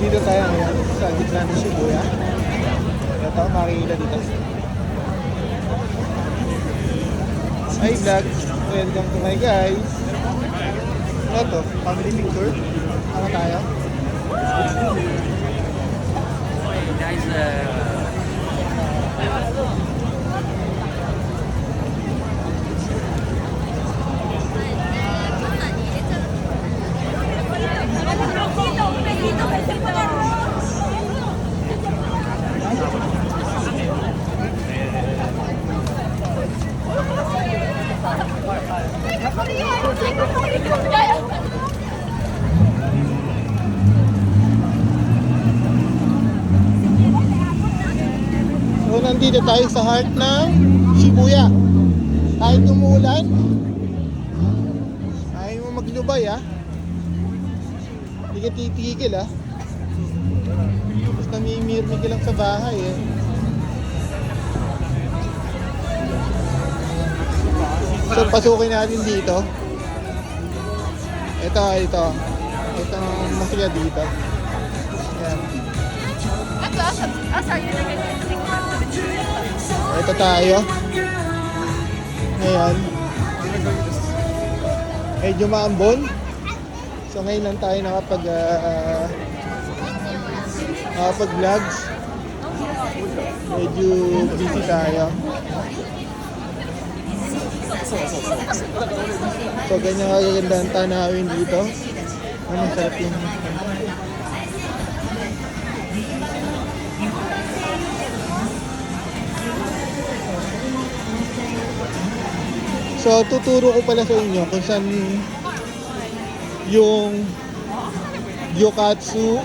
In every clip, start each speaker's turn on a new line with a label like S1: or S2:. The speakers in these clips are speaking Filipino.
S1: Nandito tayo ngayon sa gitna ng Shibuya. Ito, makikita dito. Hi vlog! Welcome to my guys! Ano to? Family picture? Ano tayo?
S2: Guys,
S1: So nandito tayo sa heart ng Shibuya. Kahit umuulan, ayaw mo maglubay Hindi ka titigil Basta namimirmi ka lang sa bahay So pasukin natin dito. Ito ang masaya dito. Ayan. Ito tayo. Ngayon. Medyo maambon. So ngayon lang tayo nakapag-vlogs. Medyo busy tayo. So ganyan kagaganda ang tanawin dito. Masarap yung So tuturo ko pala sa inyo kung saan yung Gyokatsu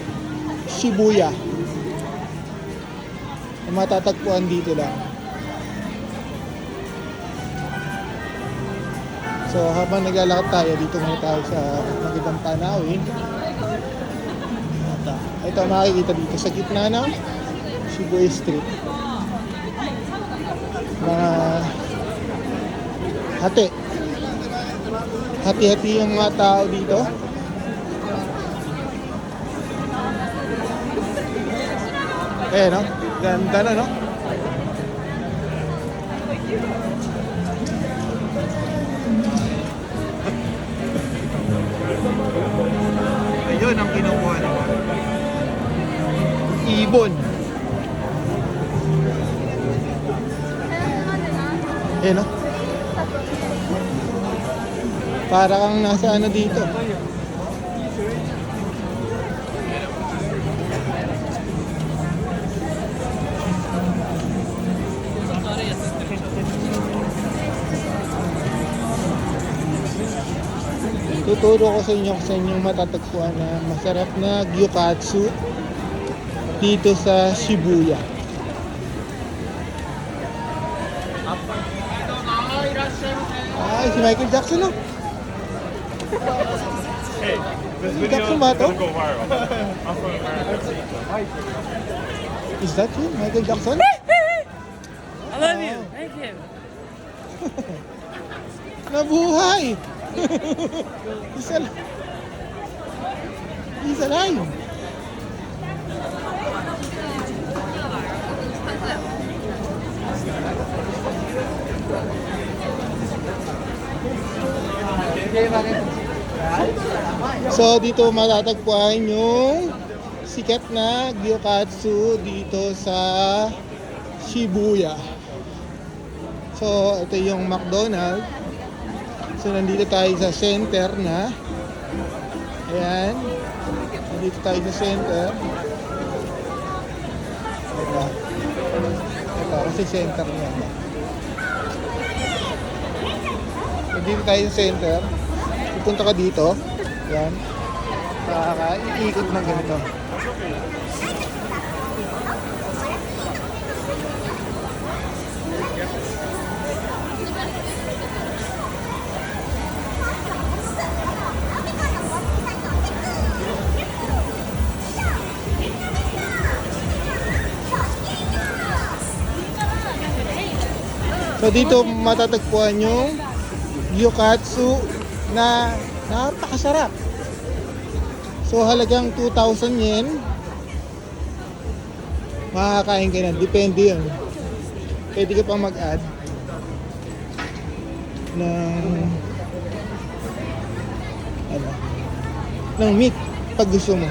S1: Shibuya. Matatagpuan dito lang. So habang naglalakad tayo, dito muna tayo sa magandang tanawin. Ito makikita dito sa gitna ng Shibuya Street. Mga hati-hati yung mga tao dito. No? Ganda na, no? Ayun ang kinukuha naman. Ibon. No? Para kang nasa ano dito. Tuturo ko sa inyo kung saan yung matatagpuan na masarap na gyokatsu dito sa Shibuya. Ay, si Michael Jackson, no?
S3: Hey, this
S1: Michael
S3: video
S1: Jackson ba to?
S3: doesn't go viral. I'm from America.
S1: Is that you, Michael Jackson?
S2: I love you. Thank you.
S1: Nabuhay! He's alive! So dito matatagpuan yung sikat na gyokatsu dito sa Shibuya. So ito yung McDonald's. So nandito tayo sa center na. Ayan. Nandito tayo sa center. Ito kasi center niya. Nandito tayo sa center. Pupunta ka dito. Ayan. Iikot ng ganito. So dito matatagpuan yung gyokatsu na napakasarap. So halagang 2,000 yen makakain ka na. Depende yun. Pwede ka pang mag-add ng ano, ng meat pag gusto mo.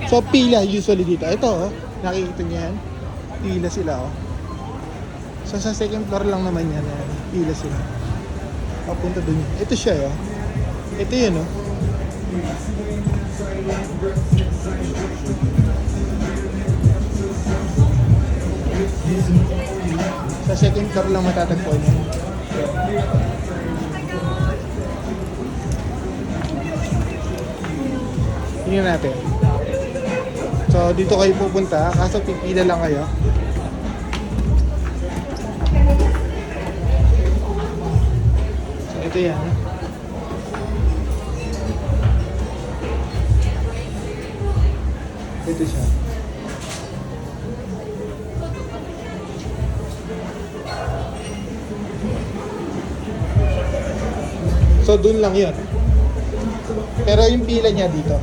S1: So pila usually dito. Ito oh, nakikita niyo yan. Pila sila oh. So sa second floor lang naman yan. Pila sila. Papunta dun. Ito siya oh. Ito yun oh. Sa second floor lang matatagpuan yan. Tingnan natin. So dito kayo pupunta, kaso pipila lang kayo. So ito yan. Ito siya. So dun lang yun. Pero yung pila niya dito.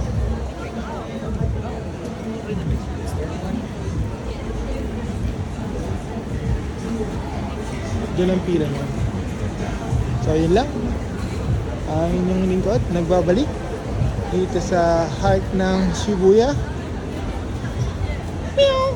S1: Doon ang pila niya. So yun lang. Ang inyong lingkod nagbabalik dito sa heart ng Shibuya. Meow!